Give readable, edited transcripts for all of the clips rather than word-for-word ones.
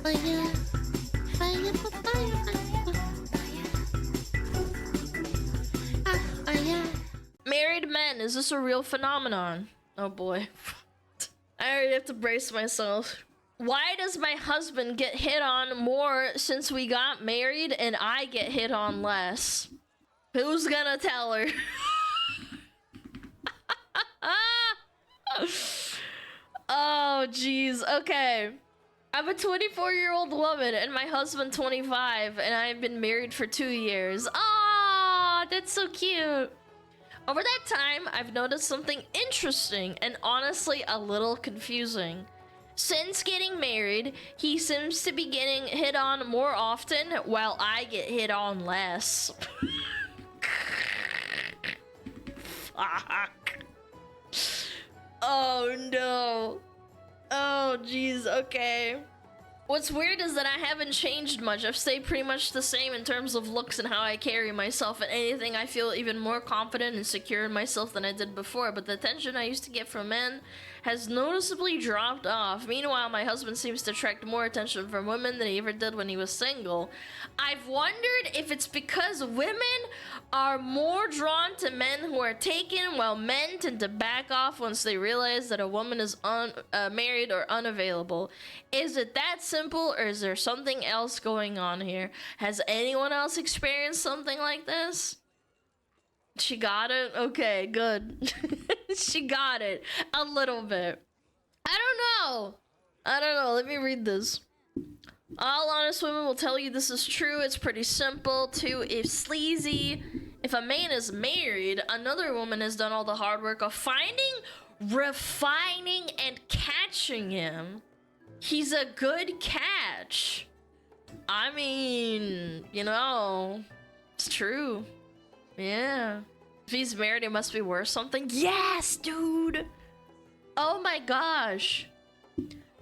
fire, fire, fire. Married men, is this a real phenomenon? Oh boy. I already have to brace myself. Why does my husband get hit on more since we got married and I get hit on less? Who's gonna tell her? Oh, jeez. Okay. I'm a 24-year-old woman and my husband 25, and I've been married for 2 years. Aw, that's so cute. Over that time, I've noticed something interesting and honestly a little confusing. Since getting married, he seems to be getting hit on more often while I get hit on less. Fuck. Oh no. Oh jeez, okay. What's weird is that I haven't changed much. I've stayed pretty much the same in terms of looks and how I carry myself. And anything, I feel even more confident and secure in myself than I did before. But the attention I used to get from men has noticeably dropped off. Meanwhile, my husband seems to attract more attention from women than he ever did when he was single. I've wondered if it's because women are more drawn to men who are taken, while men tend to back off once they realize that a woman is married or unavailable. Is it that simple, or is there something else going on here? Has anyone else experienced something like this? She got it? Okay, good. She got it. A little bit. I don't know. Let me read this. All honest women will tell you this is true. It's pretty simple. 2, if sleazy. If a man is married, another woman has done all the hard work of finding, refining, and catching him. He's a good catch. I mean, you know, it's true. Yeah. If he's married, it must be worth something. Yes, dude. Oh my gosh.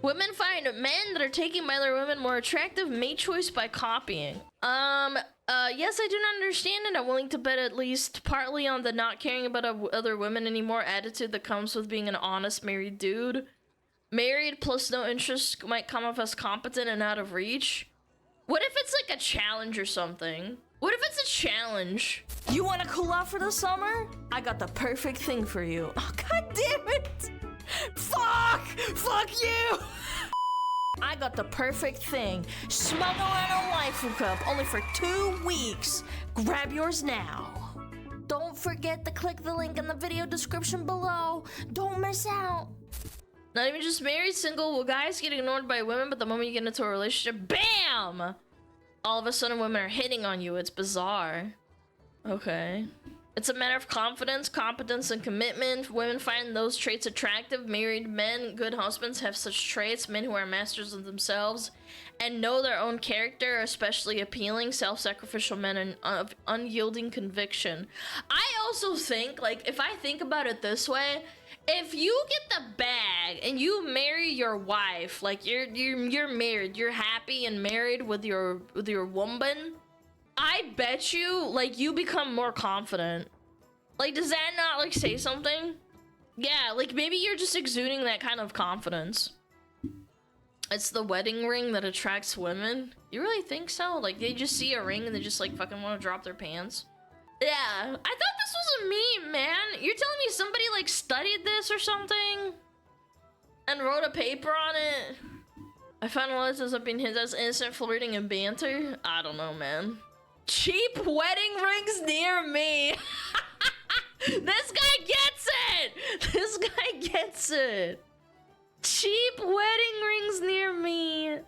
Women find men that are taken by other women more attractive, mate choice by copying. Yes, I do not understand it. I'm willing to bet at least partly on the not caring about other women anymore attitude that comes with being an honest married dude. Married plus no interest might come off as competent and out of reach. What if it's like a challenge or something? What if it's a challenge? You want to cool off for the summer? I got the perfect thing for you. Oh, god damn it! Fuck you! I got the perfect thing. Smuggle in a waifu cup only for 2 weeks. Grab yours now. Don't forget to click the link in the video description below. Don't miss out. Not even just married, single. Well, guys get ignored by women, but the moment you get into a relationship, BAM! All of a sudden women are hitting on you. It's bizarre. Okay. It's a matter of confidence, competence, and commitment. Women find those traits attractive. Married men, good husbands, have such traits. Men who are masters of themselves and know their own character are especially appealing. Self-sacrificial men and of unyielding conviction. I also think, like, if I think about it this way, if you get the bag and you marry your wife, like you're married, you're happy and married with your woman, I bet you, like, you become more confident. Like, does that not, like, say something? Yeah, like, maybe you're just exuding that kind of confidence. It's the wedding ring that attracts women? You really think so? Like, they just see a ring and they just, like, fucking want to drop their pants? Yeah, I thought this was a meme, man. You're telling me somebody, like, studied this or something? And wrote a paper on it? I found a lot of being his as innocent flirting and banter. I don't know, man. Cheap wedding rings near me. This guy gets it. This guy gets it. Cheap wedding rings near me.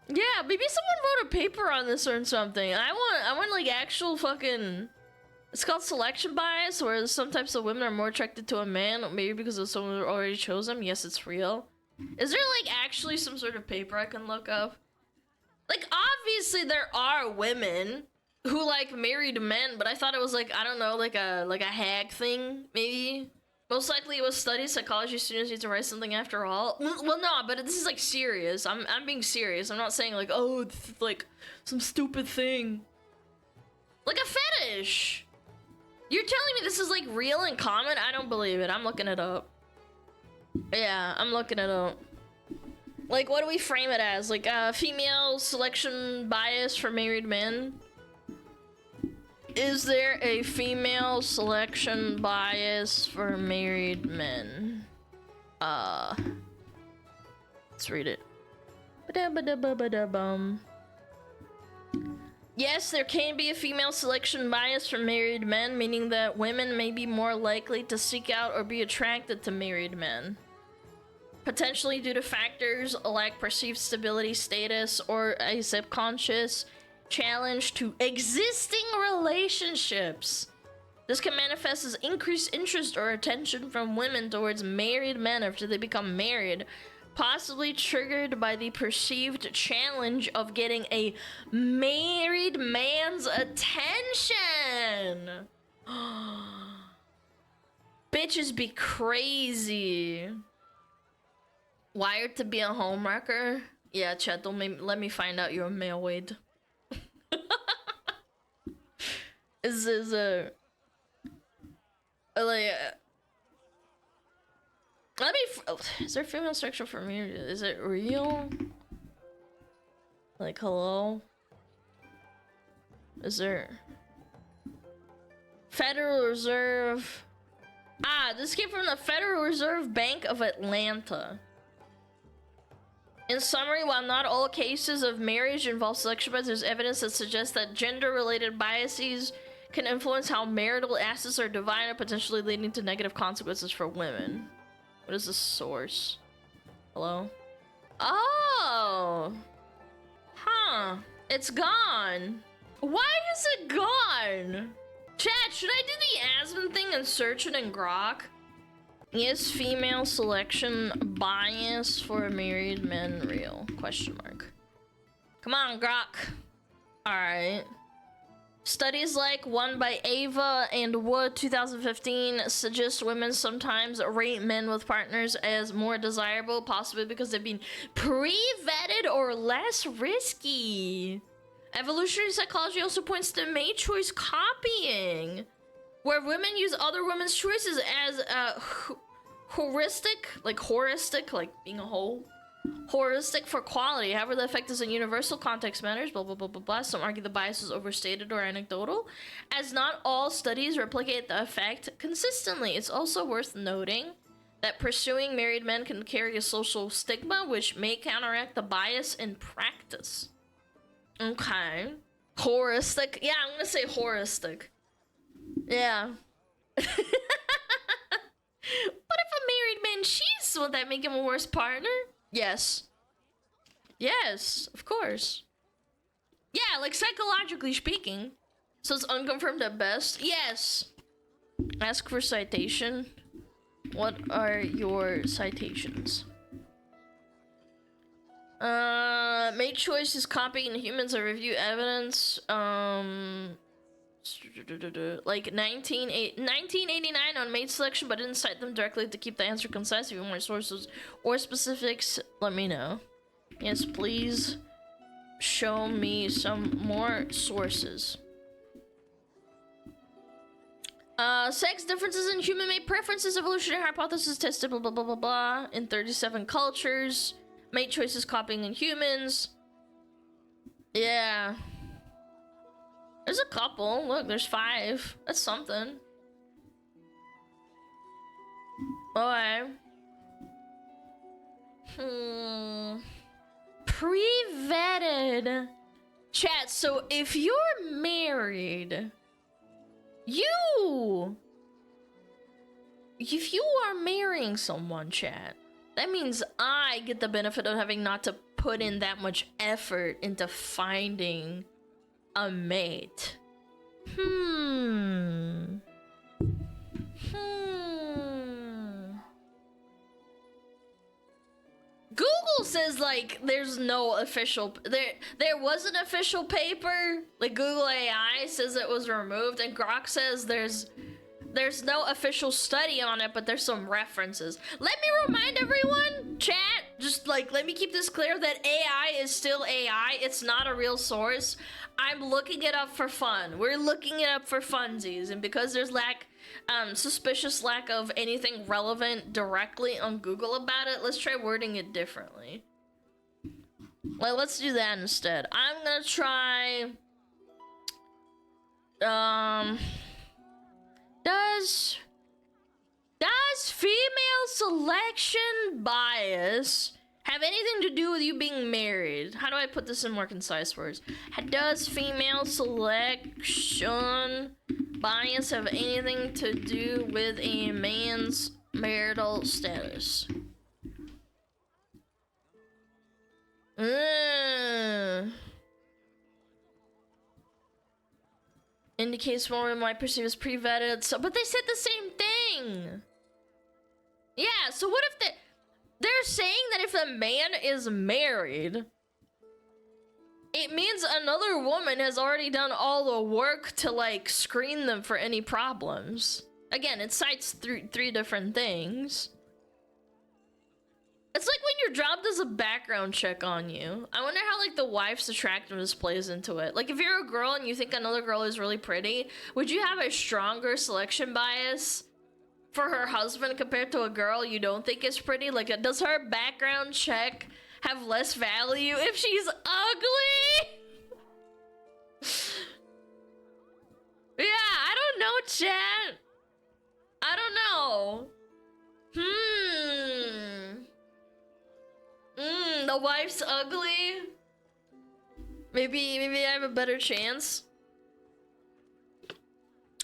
Yeah, maybe someone wrote a paper on this or something. I want like actual fucking. It's called selection bias, where some types of women are more attracted to a man, maybe because of someone who already chose him. Yes, it's real. Is there like actually some sort of paper I can look up? Like, obviously there are women who like married men, but I thought it was like, I don't know, like a hag thing, maybe. Most likely it was studies. Psychology students need to write something after all. Well, no, but this is like serious. I'm being serious. I'm not saying like, oh, it's like some stupid thing. Like a fetish. You're telling me this is like real and common? I don't believe it. I'm looking it up. Yeah, I'm looking it up. Like, what do we frame it as? Like, female selection bias for married men? Is there a female selection bias for married men? Let's read it. Ba-da-ba-da-ba-ba-da-bum. Yes, there can be a female selection bias for married men, meaning that women may be more likely to seek out or be attracted to married men. Potentially due to factors like perceived stability, status, or a subconscious challenge to existing relationships. This can manifest as increased interest or attention from women towards married men after they become married, possibly triggered by the perceived challenge of getting a married man's attention. Bitches be crazy. Wired to be a homewrecker? Yeah, chat, don't let me find out you're a male Wade. Is a like let me is there female structure for me? Is it real? Like, hello? Is there Federal Reserve? Ah, this came from the Federal Reserve Bank of Atlanta. In summary, while not all cases of marriage involve selection bias, there's evidence that suggests that gender-related biases can influence how marital assets are divided, potentially leading to negative consequences for women. What is the source? Hello? Oh! Huh. It's gone. Why is it gone? Chat, should I do the Aspen thing and search it in Grok? Is female selection bias for married men real? Question mark. Come on, Grok. Alright. Studies like one by Ava and Wood 2015 suggest women sometimes rate men with partners as more desirable, possibly because they've been pre-vetted or less risky. Evolutionary psychology also points to mate choice copying, where women use other women's choices as heuristic, like being a whole, heuristic for quality. However, the effect is in universal, context matters, blah, blah, blah, blah, blah. Some argue the bias is overstated or anecdotal, as not all studies replicate the effect consistently. It's also worth noting that pursuing married men can carry a social stigma, which may counteract the bias in practice. Okay. Heuristic. Yeah, I'm gonna say heuristic. Yeah. But if a married man cheats, would that make him a worse partner? Yes. Yes, of course. Yeah, like psychologically speaking. So it's unconfirmed at best? Yes. Ask for citation. What are your citations? Mate choice is copying humans or review evidence. Like 1989 on mate selection, but didn't cite them directly to keep the answer concise. If you want more sources or specifics, let me know. Yes, please show me some more sources. Sex differences in human mate preferences, evolutionary hypothesis tested, blah, blah, blah, blah, blah, in 37 cultures. Mate choices copying in humans. Yeah. There's a couple. Look, there's 5. That's something. Okay. Pre-vetted. Chat, so if you're married, if you are marrying someone, chat, that means I get the benefit of having not to put in that much effort into finding a mate. Google says like there's no official there was an official paper, like Google AI says it was removed, and Grok says there's no official study on it, but there's some references. Let me remind everyone, chat, just like let me keep this clear that AI is still AI. It's not a real source. I'm looking it up for fun. We're looking it up for funsies, and because there's lack suspicious lack of anything relevant directly on Google about it. Let's try wording it differently. Like, let's do that instead. I'm gonna try, does female selection bias have anything to do with you being married? How do I put this in more concise words? Does female selection bias have anything to do with a man's marital status? Indicates more than might perceive as pre-vetted. So, but they said the same thing. Yeah, so what if they're saying that if a man is married, it means another woman has already done all the work to, like, screen them for any problems. Again, it cites three different things. It's like when your job does a background check on you. I wonder how, like, the wife's attractiveness plays into it. Like, if you're a girl and you think another girl is really pretty, would you have a stronger selection bias for her husband compared to a girl you don't think is pretty? Like, does her background check have less value if she's ugly? Yeah, I don't know, chat. I don't know. The wife's ugly? Maybe I have a better chance.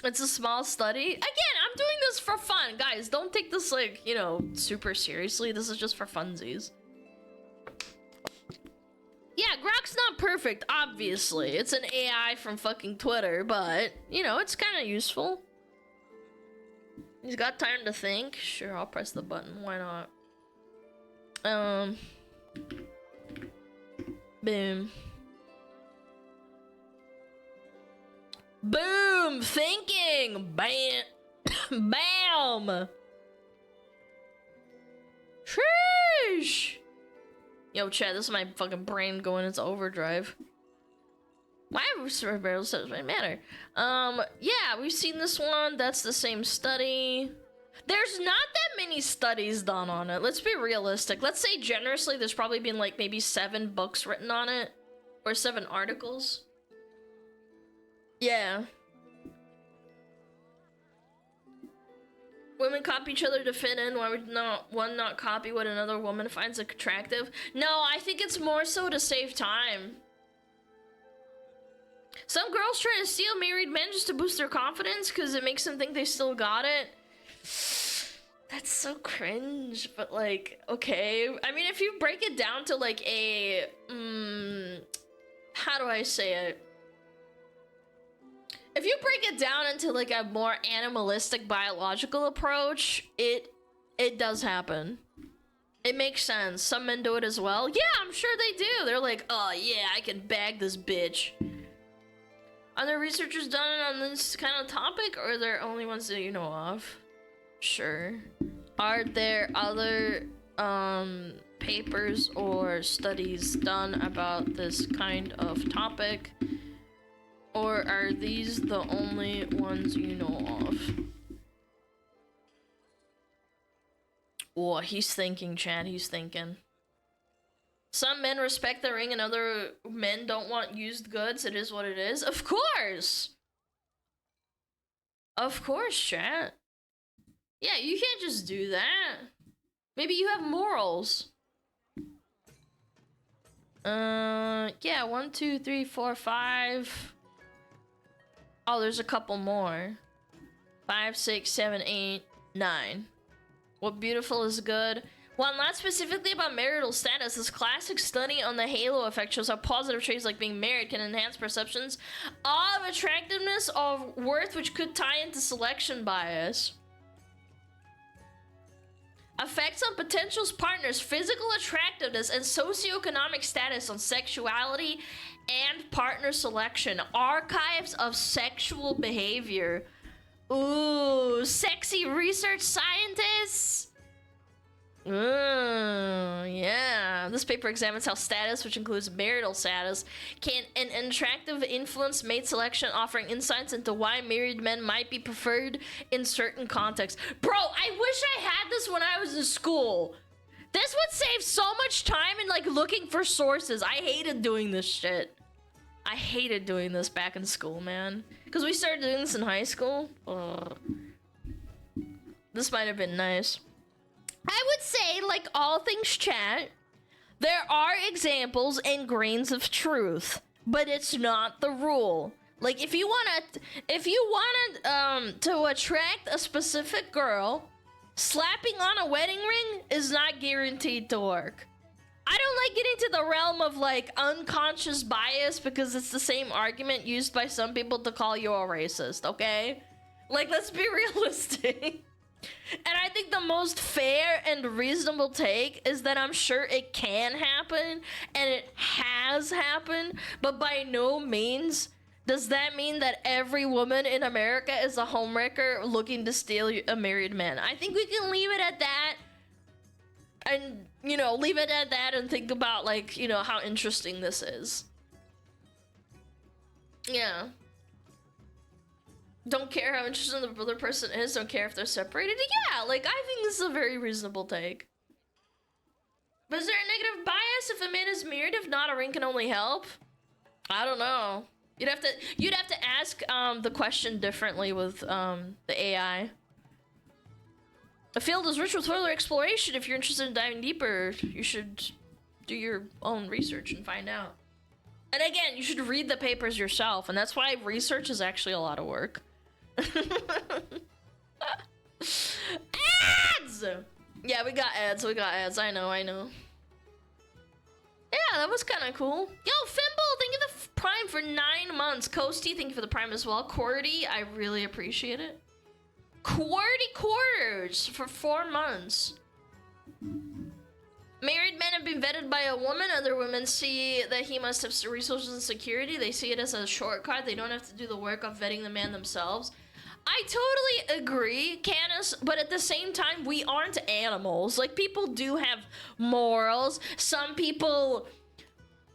It's a small study. Again, I'm doing this for fun. Guys, don't take this, like, you know, super seriously. This is just for funsies. Yeah, Grok's not perfect, obviously. It's an AI from fucking Twitter, but, you know, it's kind of useful. He's got time to think. Sure, I'll press the button. Why not? Boom. Boom! Thinking! Bam! Bam! Sheesh! Yo, chat, this is my fucking brain going into overdrive. Why have barrels doesn't matter? Yeah, we've seen this one. That's the same study. There's not that many studies done on it. Let's be realistic. Let's say generously there's probably been like maybe 7 books written on it. Or 7 articles. Yeah. Women copy each other to fit in. Why would one not copy what another woman finds attractive? No, I think it's more so to save time. Some girls try to steal married men just to boost their confidence because it makes them think they still got it. That's so cringe, but like, okay. I mean, if you break it down to like a, how do I say it? If you break it down into like a more animalistic biological approach, it does happen. It makes sense. Some men do it as well. Yeah, I'm sure they do. They're like, oh yeah, I can bag this bitch. Are there researchers done on this kind of topic, or are there only ones that you know of? Sure. Are there other papers or studies done about this kind of topic? Or are these the only ones you know of? Oh, he's thinking, Chad. He's thinking. Some men respect the ring and other men don't want used goods. It is what it is. Of course! Of course, Chad. Yeah, you can't just do that. Maybe you have morals. Yeah, 1, 2, 3, 4, 5. Oh, there's a couple more. 5, 6, 7, 8, 9. What beautiful is good. While not specifically about marital status, this classic study on the halo effect shows how positive traits like being married can enhance perceptions of attractiveness of worth, which could tie into selection bias. Effects on potential partners, physical attractiveness, and socioeconomic status on sexuality and partner selection. Archives of sexual behavior. Ooh, sexy research scientists. Yeah, This paper examines how status, which includes marital status, can an attractive influence mate selection, offering insights into why married men might be preferred in certain contexts. Bro, I wish I had this when I was in school. This would save so much time in like looking for sources. I hated doing this shit. I hated doing this back in school, man. Because we started doing this in high school. Ugh. This might have been nice. I would say, like all things chat, there are examples and grains of truth, but it's not the rule. Like if you wanna to attract a specific girl, slapping on a wedding ring is not guaranteed to work. I don't like getting to the realm of like unconscious bias because it's the same argument used by some people to call you a racist, okay? Like, let's be realistic. And I think the most fair and reasonable take is that I'm sure it can happen and it has happened, but by no means does that mean that every woman in America is a homewrecker looking to steal a married man. I think we can leave it at that and, you know, leave it at that and think about, like, you know, how interesting this is. Yeah. Don't care how interesting the other person is, don't care if they're separated. Yeah, like, I think this is a very reasonable take. But is there a negative bias if a man is married? If not, a ring can only help? I don't know. You'd have to ask the question differently with the AI. The field is rich with further exploration. If you're interested in diving deeper, you should do your own research and find out. And again, you should read the papers yourself, and that's why research is actually a lot of work. Ads! Yeah, we got ads, I know. Yeah, that was kind of cool. Yo, Fimble, thank you for the Prime for 9 months. Coasty, thank you for the Prime as well. Cordy, I really appreciate it. Quarty quarters for 4 months. Married men have been vetted by a woman. Other women see that he must have resources and security. They see it as a shortcut. They don't have to do the work of vetting the man themselves. I totally agree, Canis, but at the same time, we aren't animals. Like, people do have morals. Some people,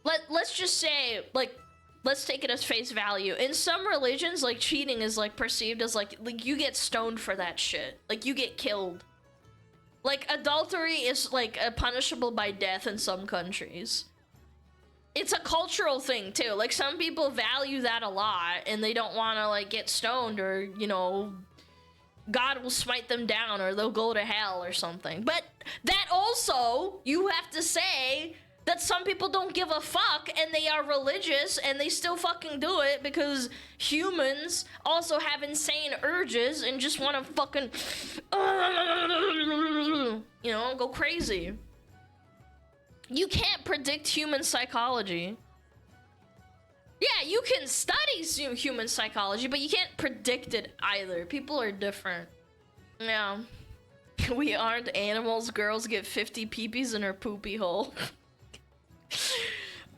let's just say, like, let's take it as face value. In some religions, like, cheating is, like, perceived as, like you get stoned for that shit. Like, you get killed. Like, adultery is, like, punishable by death in some countries. It's a cultural thing, too. Like, some people value that a lot, and they don't want to, like, get stoned or, you know, God will smite them down or they'll go to hell or something. But that also, you have to say that some people don't give a fuck and they are religious and they still fucking do it because humans also have insane urges and just want to fucking, you know, go crazy. You can't predict human psychology. Yeah, you can study human psychology, but you can't predict it either. People are different. Yeah. We aren't animals. Girls get 50 peepees in her poopy hole.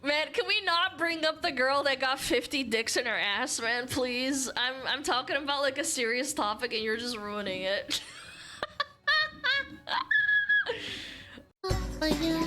Man, can we not bring up the girl that got 50 dicks in her ass, man, please? I'm talking about, like, a serious topic and you're just ruining it. Oh, yeah.